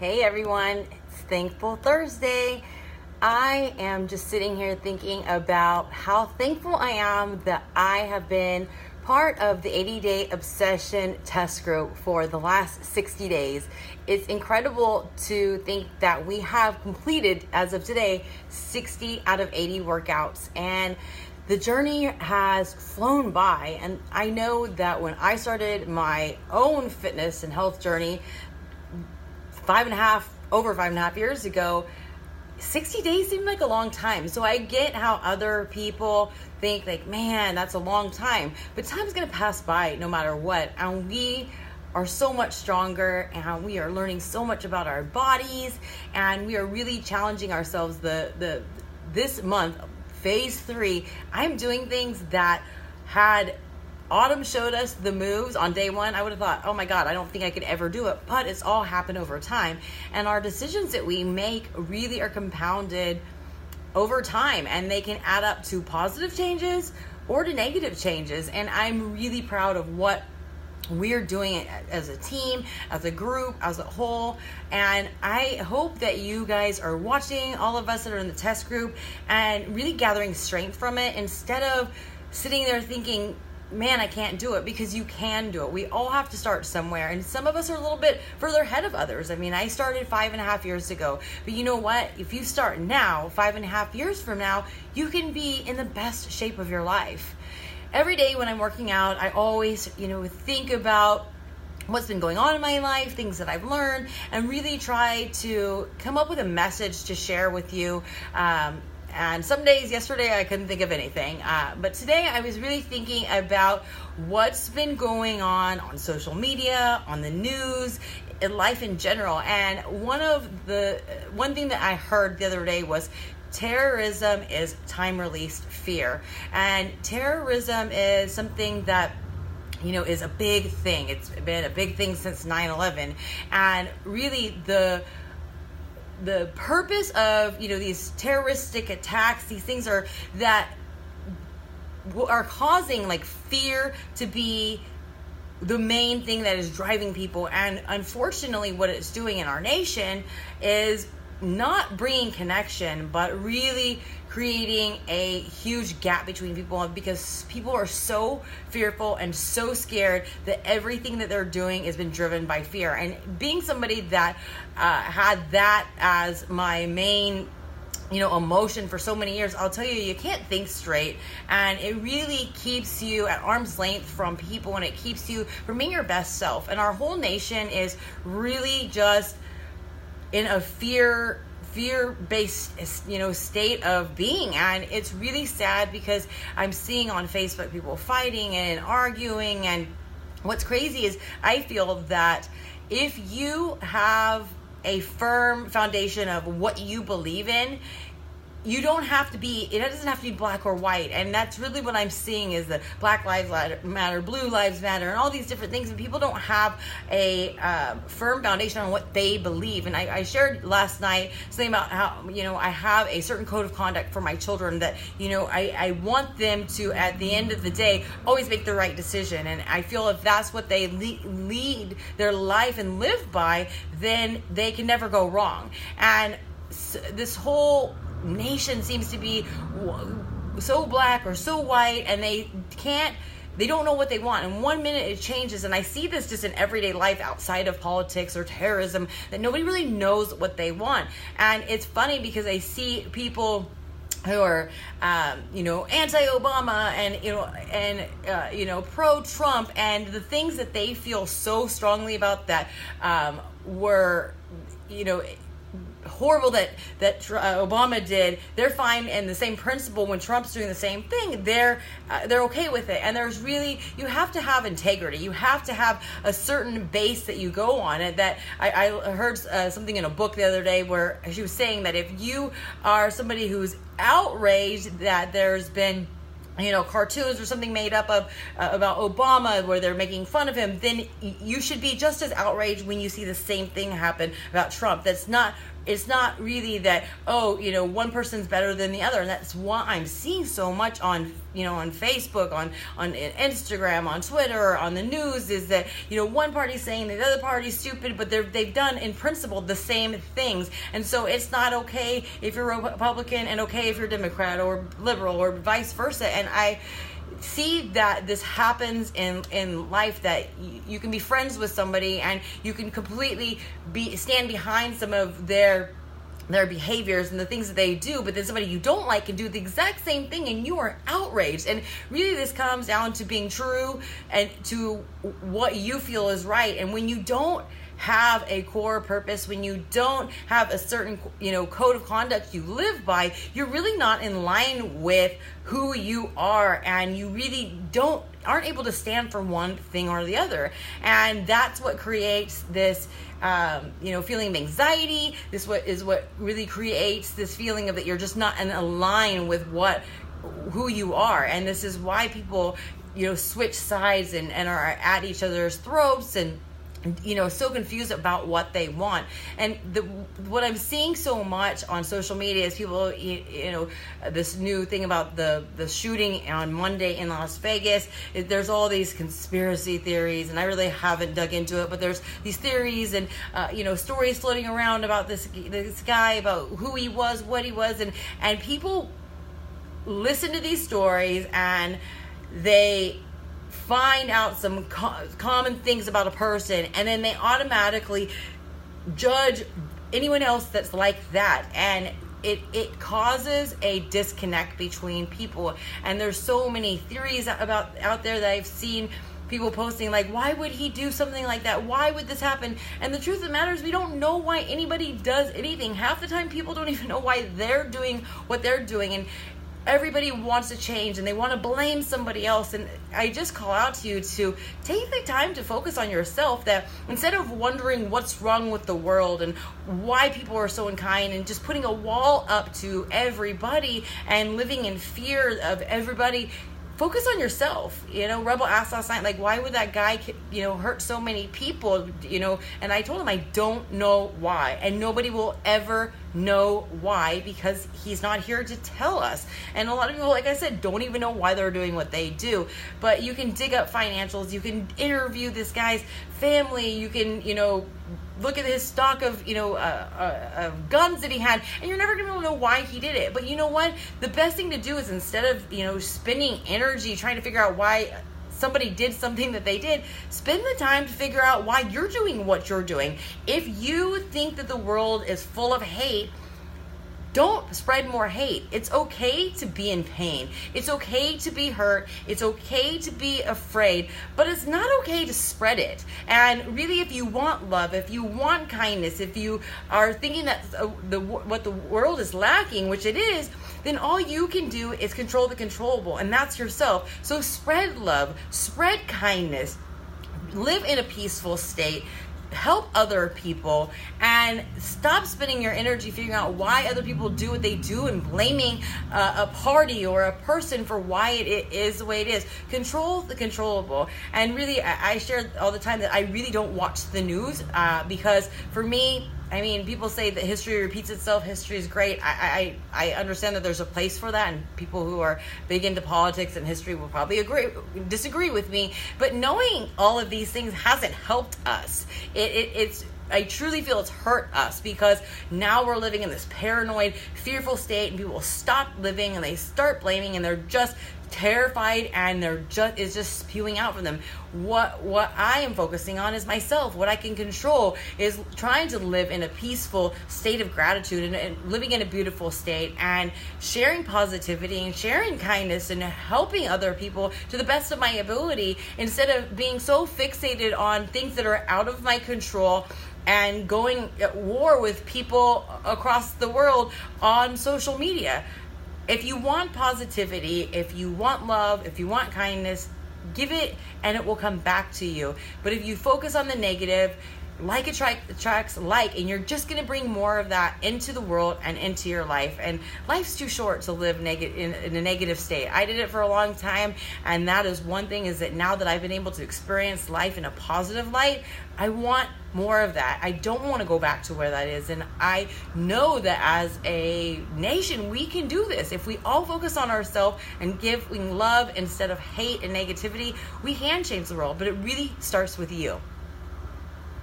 Hey everyone, it's Thankful Thursday. I am just sitting here thinking about how thankful I am that I have been part of the 80-day obsession test group for the last 60 days. It's incredible to think that we have completed, as of today, 60 out of 80 workouts. And the journey has flown by. And I know that when I started my own fitness and health journey, over five and a half years ago, 60 days seemed like a long time. So I get how other people think like, man, that's a long time. But time's going to pass by no matter what. And we are so much stronger, and we are learning so much about our bodies, and we are really challenging ourselves. This month, phase 3, I'm doing things that had Autumn showed us the moves on day 1. I would have thought, oh my God, I don't think I could ever do it. But it's all happened over time. And our decisions that we make really are compounded over time. And they can add up to positive changes or to negative changes. And I'm really proud of what we're doing as a team, as a group, as a whole. And I hope that you guys are watching, all of us that are in the test group, and really gathering strength from it instead of sitting there thinking, man, I can't do it, because you can do it. We all have to start somewhere, and some of us are a little bit further ahead of others. I mean, I started 5.5 years ago, but you know what? If you start now, 5.5 years from now, you can be in the best shape of your life. Every day when I'm working out, I always, think about what's been going on in my life, things that I've learned, and really try to come up with a message to share with you. And some days, yesterday, I couldn't think of anything. But today, I was really thinking about what's been going on social media, on the news, in life in general. And one thing that I heard the other day was terrorism is time-released fear. And terrorism is something that is a big thing. It's been a big thing since 9/11. And really the purpose of, these terroristic attacks, these things are causing like fear to be the main thing that is driving people. And unfortunately, what it's doing in our nation is not bringing connection, but really creating a huge gap between people, because people are so fearful and so scared that everything that they're doing has been driven by fear. And being somebody that had that as my main emotion for so many years, I'll tell you can't think straight, and it really keeps you at arm's length from people, and it keeps you from being your best self. And our whole nation is really just in a fear-based, state of being. And it's really sad, because I'm seeing on Facebook people fighting and arguing. And what's crazy is I feel that if you have a firm foundation of what you believe in, it doesn't have to be black or white. And that's really what I'm seeing, is that Black Lives Matter, Blue Lives Matter, and all these different things. And people don't have a firm foundation on what they believe. And I shared last night something about how, I have a certain code of conduct for my children that, I want them to, at the end of the day, always make the right decision. And I feel if that's what they lead their life and live by, then they can never go wrong. And this whole nation seems to be so black or so white, and they don't know what they want. And 1 minute it changes, and I see this just in everyday life outside of politics or terrorism, that nobody really knows what they want. And it's funny, because I see people who are, anti-Obama and pro-Trump, and the things that they feel so strongly about that were, horrible that Obama did, they're fine. And the same principle when Trump's doing the same thing, they're okay with it. And there's really, you have to have integrity. You have to have a certain base that you go on. And that I heard something in a book the other day where she was saying that if you are somebody who's outraged that there's been cartoons or something made up of about Obama where they're making fun of him, then you should be just as outraged when you see the same thing happen about Trump. That's not it's not really that, oh, one person's better than the other. And that's what I'm seeing so much on Facebook, on Instagram, on Twitter, on the news, is that, one party's saying the other party's stupid, but they've done in principle the same things. And so it's not okay if you're a Republican and okay if you're Democrat or liberal or vice versa. And I see that this happens in life, that you can be friends with somebody and you can completely stand behind some of their behaviors and the things that they do, but then somebody you don't like can do the exact same thing and you are outraged. And really this comes down to being true and to what you feel is right. And when you don't have a core purpose, when you don't have a certain code of conduct you live by, you're really not in line with who you are, and you really aren't able to stand for one thing or the other. And that's what creates this feeling of anxiety. This is what really creates this feeling of that you're just not in line with who you are. And this is why people switch sides and are at each other's throats and so confused about what they want. And what I'm seeing so much on social media is people, this new thing about the shooting on Monday in Las Vegas. There's all these conspiracy theories, and I really haven't dug into it, but there's these theories and stories floating around about this guy, about who he was, what he was, and people listen to these stories and they find out some common things about a person, and then they automatically judge anyone else that's like that, and it causes a disconnect between people. And there's so many theories out there that I've seen people posting, like, why would he do something like that? Why would this happen? And the truth of the matter is, we don't know why anybody does anything. Half the time people don't even know why they're doing what they're doing, and everybody wants to change and they want to blame somebody else. And I just call out to you to take the time to focus on yourself, that instead of wondering what's wrong with the world and why people are so unkind and just putting a wall up to everybody and living in fear of everybody, focus on yourself. Rebel asked last night, like, why would that guy, hurt so many people, and I told him I don't know why, and nobody will ever know why, because he's not here to tell us. And a lot of people, like I said, don't even know why they're doing what they do. But you can dig up financials, you can interview this guy's family, you can, look at his stock of, guns that he had, and you're never going to be able to know why he did it. But you know what? The best thing to do is, instead of, spending energy trying to figure out why somebody did something that they did, spend the time to figure out why you're doing what you're doing. If you think that the world is full of hate, don't spread more hate. It's okay to be in pain. It's okay to be hurt. It's okay to be afraid, but it's not okay to spread it. And really, if you want love, if you want kindness, if you are thinking that what the world is lacking, which it is, then all you can do is control the controllable, and that's yourself. So spread love, spread kindness, live in a peaceful state, help other people, and stop spending your energy figuring out why other people do what they do and blaming a party or a person for why it is the way it is. Control the controllable. And really, I share all the time that I really don't watch the news because for me, people say that history repeats itself. History is great. I understand that there's a place for that, and people who are big into politics and history will probably disagree with me. But knowing all of these things hasn't helped us. I truly feel it's hurt us, because now we're living in this paranoid, fearful state, and people stop living and they start blaming, and they're just terrified, and it's just spewing out from them. What I am focusing on is myself. What I can control is trying to live in a peaceful state of gratitude and living in a beautiful state, and sharing positivity and sharing kindness and helping other people to the best of my ability, instead of being so fixated on things that are out of my control and going at war with people across the world on social media. If you want positivity, if you want love, if you want kindness, give it and it will come back to you. But if you focus on the negative, like attracts like, and you're just going to bring more of that into the world and into your life. And life's too short to live in a negative state. I did it for a long time, and that is one thing, is that now that I've been able to experience life in a positive light, I want more of that. I don't want to go back to where that is. And I know that as a nation, we can do this. If we all focus on ourselves and giving love instead of hate and negativity, we can change the world. But it really starts with you.